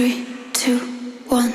3, 2, 1.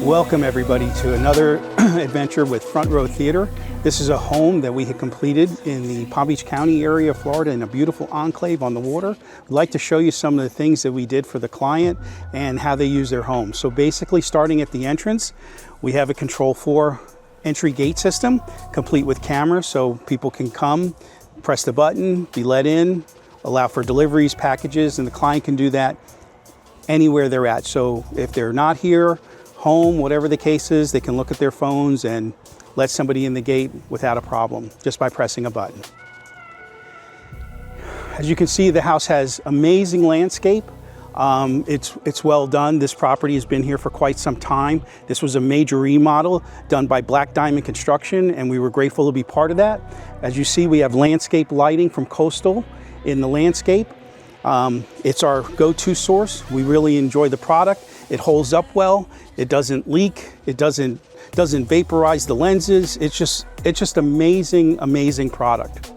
Welcome everybody to another adventure with Front Row Theater. This is a home that we had completed in the Palm Beach County area of Florida in a beautiful enclave on the water. I'd like to show you some of the things that we did for the client and how they use their home. So basically, starting at the entrance, we have a Control 4 entry gate system, complete with cameras, so people can come, press the button, be let in, allow for deliveries, packages, and the client can do that anywhere they're at. So if they're not here, home, whatever the case is, they can look at their phones and let somebody in the gate without a problem, just by pressing a button. As you can see, the house has amazing landscape. It's well done. This property has been here for quite some time. This was a major remodel done by Black Diamond Construction, and we were grateful to be part of that. As you see, we have landscape lighting from Coastal in the landscape. It's our go-to source. We really enjoy the product. It holds up well. It doesn't leak. It doesn't vaporize the lenses. It's just amazing product.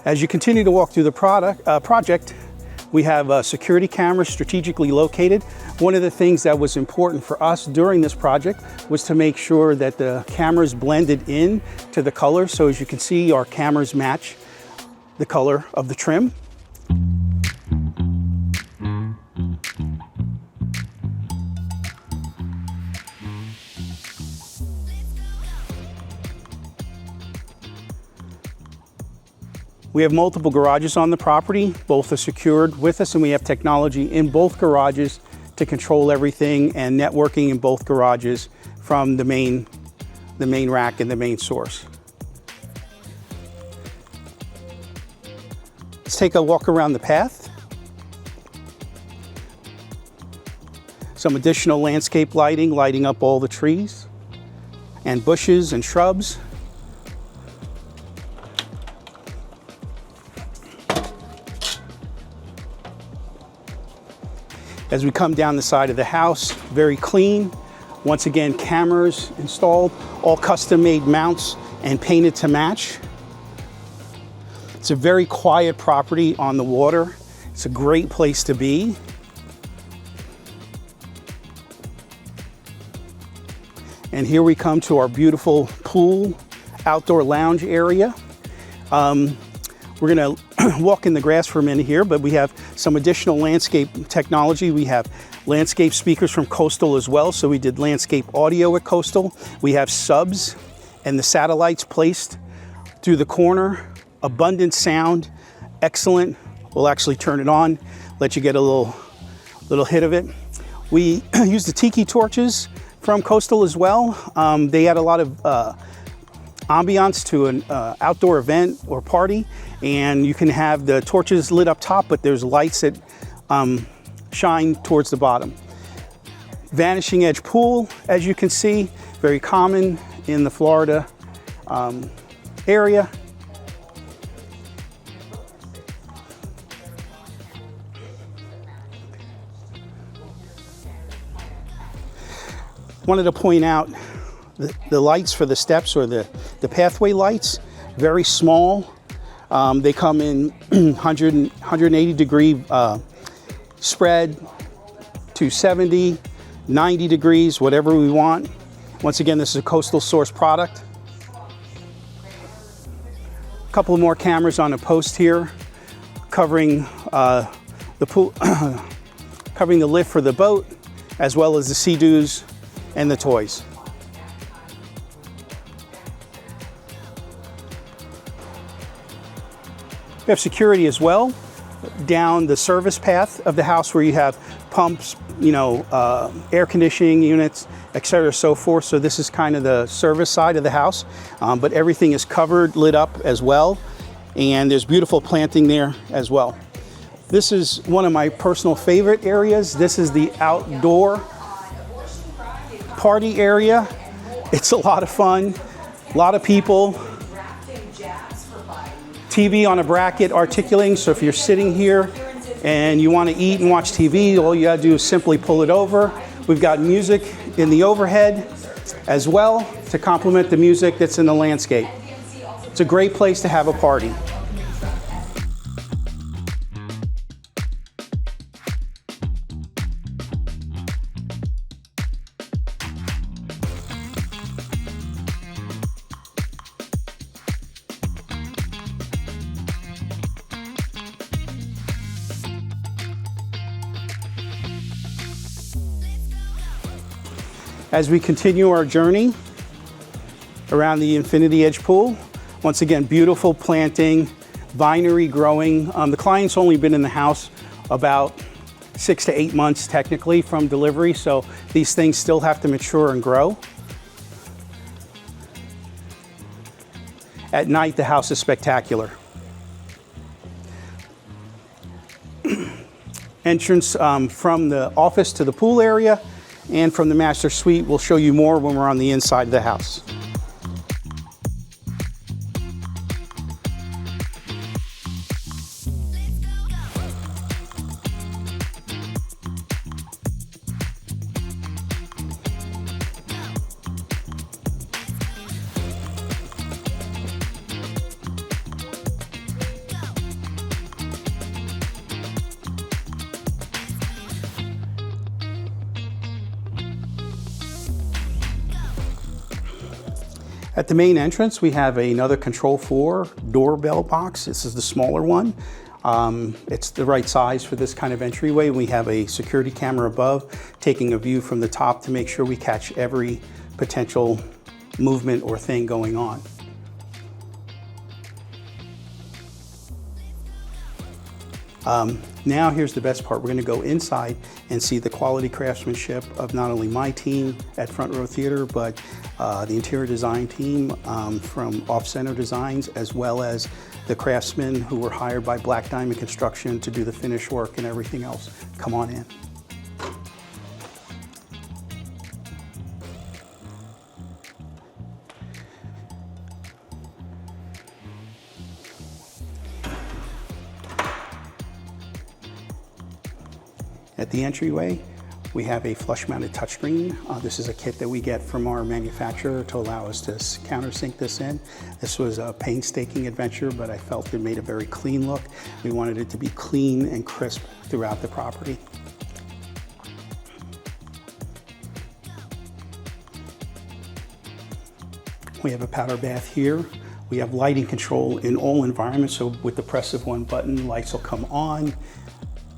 As you continue to walk through the project, we have security cameras strategically located. One of the things that was important for us during this project was to make sure that the cameras blended in to the color. So as you can see, our cameras match the color of the trim. We have multiple garages on the property. Both are secured with us, and we have technology in both garages to control everything and networking in both garages from the main rack and the main source. Let's take a walk around the path. Some additional landscape lighting up all the trees and bushes and shrubs. As we come down the side of the house, very clean. Once again, cameras installed, all custom-made mounts and painted to match. It's a very quiet property on the water. It's a great place to be. And here we come to our beautiful pool, outdoor lounge area. We're gonna walk in the grass for a minute here, but we have some additional landscape technology. We have landscape speakers from Coastal as well, so we did landscape audio at Coastal. We have subs and the satellites placed through the corner. Abundant sound, excellent. We'll actually turn it on, let you get a little hit of it. We use the tiki torches from Coastal as well. They had a lot of ambiance to an outdoor event or party, and you can have the torches lit up top, but there's lights that shine towards the bottom. Vanishing edge pool, as you can see, very common in the Florida area. Wanted to point out the lights for the steps, or the pathway lights, very small. They come in 180 degree spread, 270, 90 degrees, whatever we want. Once again, this is a Coastal source product. A couple more cameras on a post here, covering the pool, covering the lift for the boat, as well as the sea-doos and the toys. We have security as well down the service path of the house, where you have pumps, air conditioning units, etc., so forth. So this is kind of the service side of the house, but everything is covered, lit up as well, and there's beautiful planting there as well. This is one of my personal favorite areas. This is the outdoor party area. It's a lot of fun, a lot of people. TV on a bracket articulating, so if you're sitting here and you want to eat and watch TV, all you got to do is simply pull it over. We've got music in the overhead as well to complement the music that's in the landscape. It's a great place to have a party. As we continue our journey around the Infinity Edge pool, once again, beautiful planting, vinery growing. The client's only been in the house about 6 to 8 months technically from delivery, so these things still have to mature and grow. At night, the house is spectacular. Entrance from the office to the pool area and from the master suite. We'll show you more when we're on the inside of the house. At the main entrance, we have another Control 4 doorbell box. This is the smaller one. It's the right size for this kind of entryway. We have a security camera above, taking a view from the top to make sure we catch every potential movement or thing going on. Now here's the best part. We're going to go inside and see the quality craftsmanship of not only my team at Front Row Theater, but the interior design team from Off Center Designs, as well as the craftsmen who were hired by Black Diamond Construction to do the finish work and everything else. Come on in. At the entryway, we have a flush-mounted touchscreen. This is a kit that we get from our manufacturer to allow us to countersink this in. This was a painstaking adventure, but I felt it made a very clean look. We wanted it to be clean and crisp throughout the property. We have a powder bath here. We have lighting control in all environments, so with the press of one button, lights will come on.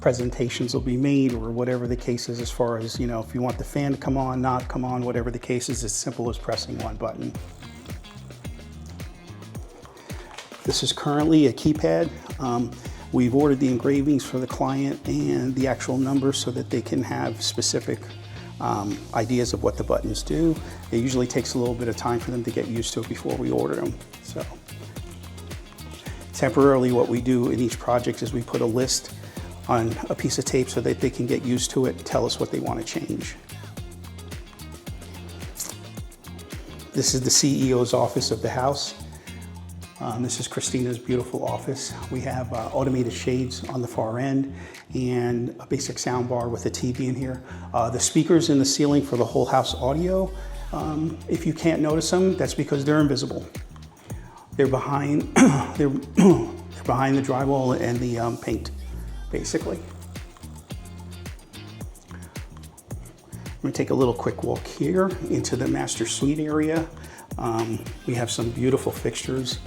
Presentations will be made, or whatever the case is, as far as, you know, if you want the fan to come on, not come on, whatever the case is, as simple as pressing one button. This is currently a keypad. We've ordered the engravings for the client and the actual numbers so that they can have specific ideas of what the buttons do. It usually takes a little bit of time for them to get used to it before we order them. So temporarily, what we do in each project is we put a list on a piece of tape so that they can get used to it and tell us what they want to change. This is the CEO's office of the house. This is Christina's beautiful office. We have automated shades on the far end and a basic sound bar with a TV in here. The speakers in the ceiling for the whole house audio, if you can't notice them, that's because they're invisible. They're behind, they're behind the drywall and the paint, basically. I'm going to take a little quick walk here into the master suite area. We have some beautiful fixtures.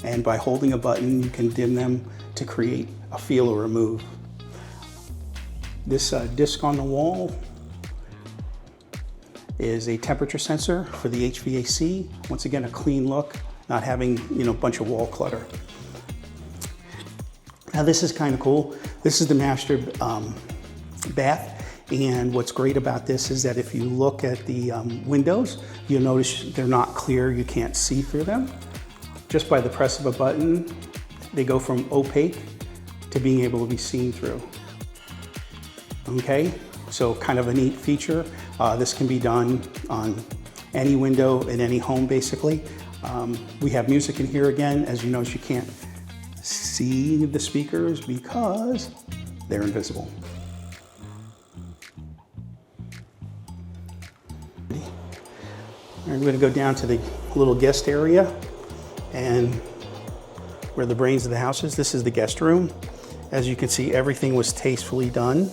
And by holding a button, you can dim them to create a feel or a move. This disc on the wall is a temperature sensor for the HVAC. Once again, a clean look, not having, you know, a bunch of wall clutter. Now this is kind of cool. This is the master bath. And what's great about this is that if you look at the windows, you'll notice they're not clear, you can't see through them. Just by the press of a button, they go from opaque to being able to be seen through. Okay, so kind of a neat feature. This can be done on any window in any home, basically. We have music in here again. As you notice, you can't see the speakers because they're invisible. We're going to go down to the little guest area and where the brains of the house is. This is the guest room. As you can see, everything was tastefully done.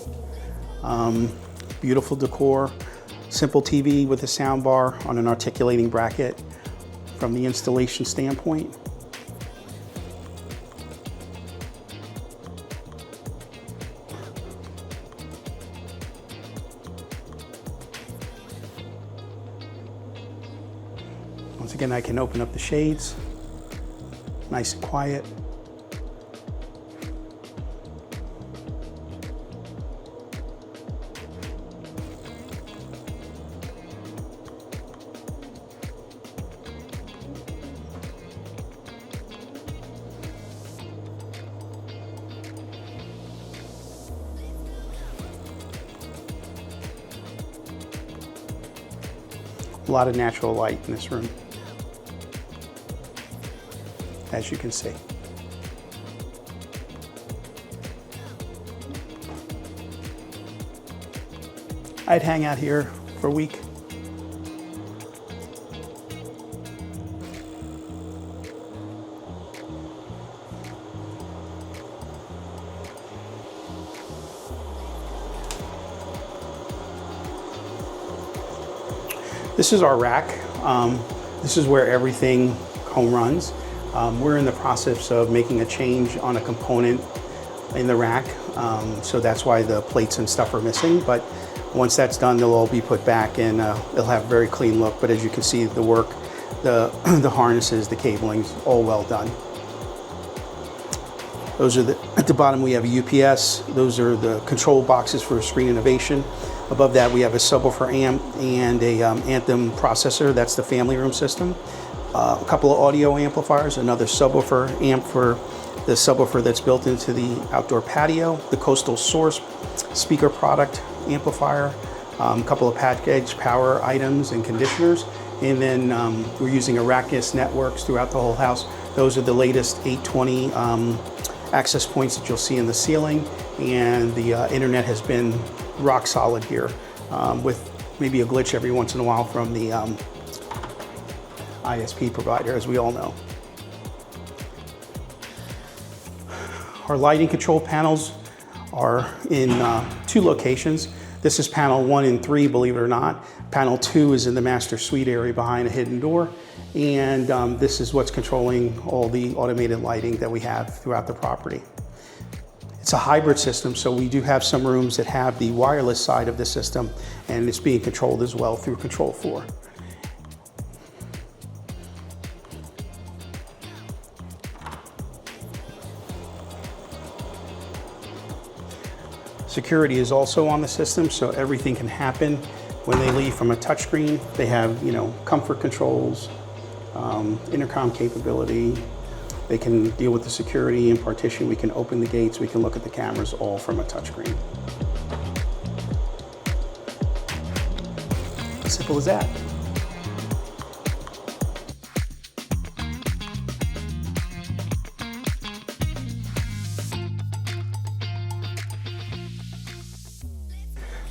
Beautiful decor, simple TV with a sound bar on an articulating bracket from the installation standpoint. Once again, I can open up the shades, nice and quiet. A lot of natural light in this room, as you can see. I'd hang out here for a week. This is our rack. This is where everything home runs. We're in the process of making a change on a component in the rack, so that's why the plates and stuff are missing. But once that's done, they'll all be put back and it'll have a very clean look. But as you can see, the work, the harnesses, the cabling's all well done. Those are at the bottom we have a UPS. Those are the control boxes for Screen Innovation. Above that we have a subwoofer amp and a Anthem processor. That's the family room system. A couple of audio amplifiers, another subwoofer amp for the subwoofer that's built into the outdoor patio, the Coastal Source speaker product amplifier, a couple of package power items and conditioners, and then we're using Arachnus networks throughout the whole house. Those are the latest 820 access points that you'll see in the ceiling, and the internet has been rock solid here, with maybe a glitch every once in a while from the ISP provider, as we all know. Our lighting control panels are in 2 locations. This is panel 1 and 3, believe it or not. Panel 2 is in the master suite area behind a hidden door. And this is what's controlling all the automated lighting that we have throughout the property. It's a hybrid system, so we do have some rooms that have the wireless side of the system, and it's being controlled as well through Control 4. Security is also on the system, so everything can happen when they leave from a touchscreen. They have, comfort controls, intercom capability. They can deal with the security and partition. We can open the gates. We can look at the cameras all from a touchscreen. Simple as that.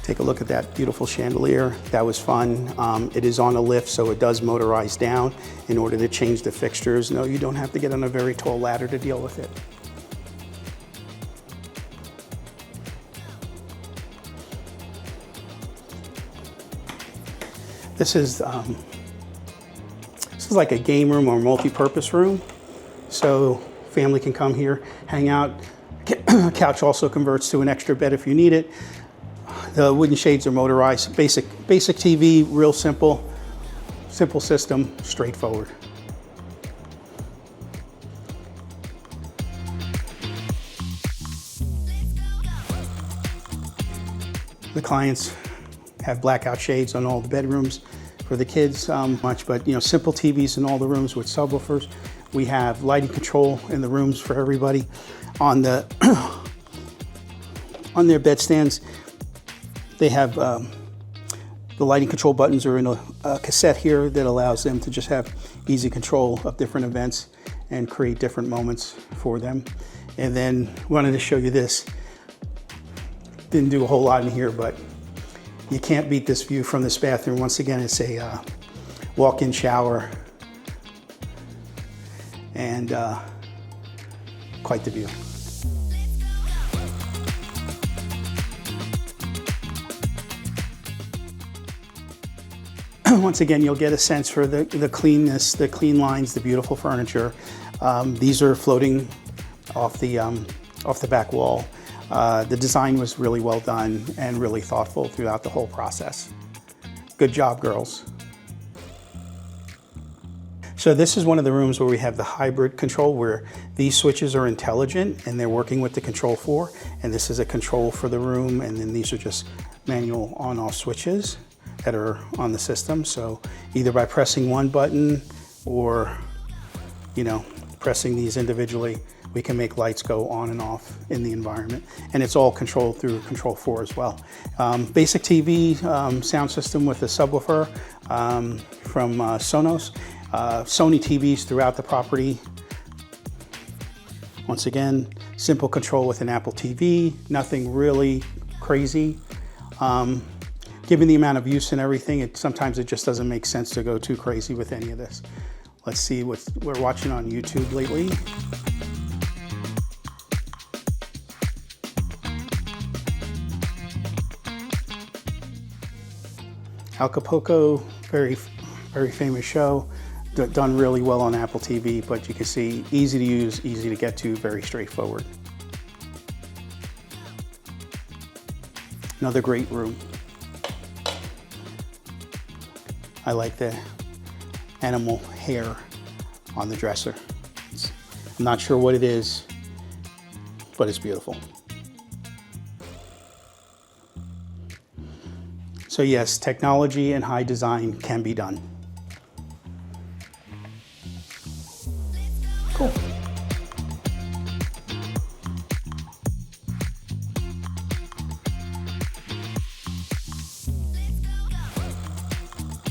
Take a look at that beautiful chandelier. That was fun. It is on a lift, so it does motorize down in order to change the fixtures. No, you don't have to get on a very tall ladder to deal with it. This is like a game room or multi-purpose room. So family can come here, hang out. Couch also converts to an extra bed if you need it. The wooden shades are motorized. Basic TV, real simple system, straightforward. The clients have blackout shades on all the bedrooms for the kids, but simple TVs in all the rooms with subwoofers. We have lighting control in the rooms for everybody. On the on their bed stands, they have the lighting control buttons are in a cassette here that allows them to just have easy control of different events and create different moments for them. And then wanted to show you this. Didn't do a whole lot in here, but you can't beat this view from this bathroom. Once again, it's a walk-in shower and quite the view. Once again, you'll get a sense for the cleanness, the clean lines, the beautiful furniture. These are floating off the back wall. The design was really well done and really thoughtful throughout the whole process. Good job, girls. So this is one of the rooms where we have the hybrid control, where these switches are intelligent and they're working with the Control 4. And this is a control for the room, and then these are just manual on-off switches that are on the system. So either by pressing one button or, pressing these individually, we can make lights go on and off in the environment. And it's all controlled through Control 4 as well. Basic TV sound system with a subwoofer from Sonos. Sony TVs throughout the property. Once again, simple control with an Apple TV, nothing really crazy. Given the amount of use and everything, sometimes it just doesn't make sense to go too crazy with any of this. Let's see what we're watching on YouTube lately. Acapulco, very famous show, done really well on Apple TV, but you can see easy to use, easy to get to, very straightforward. Another great room. I like the animal hair on the dresser. I'm not sure what it is, but it's beautiful. So yes, technology and high design can be done. Cool.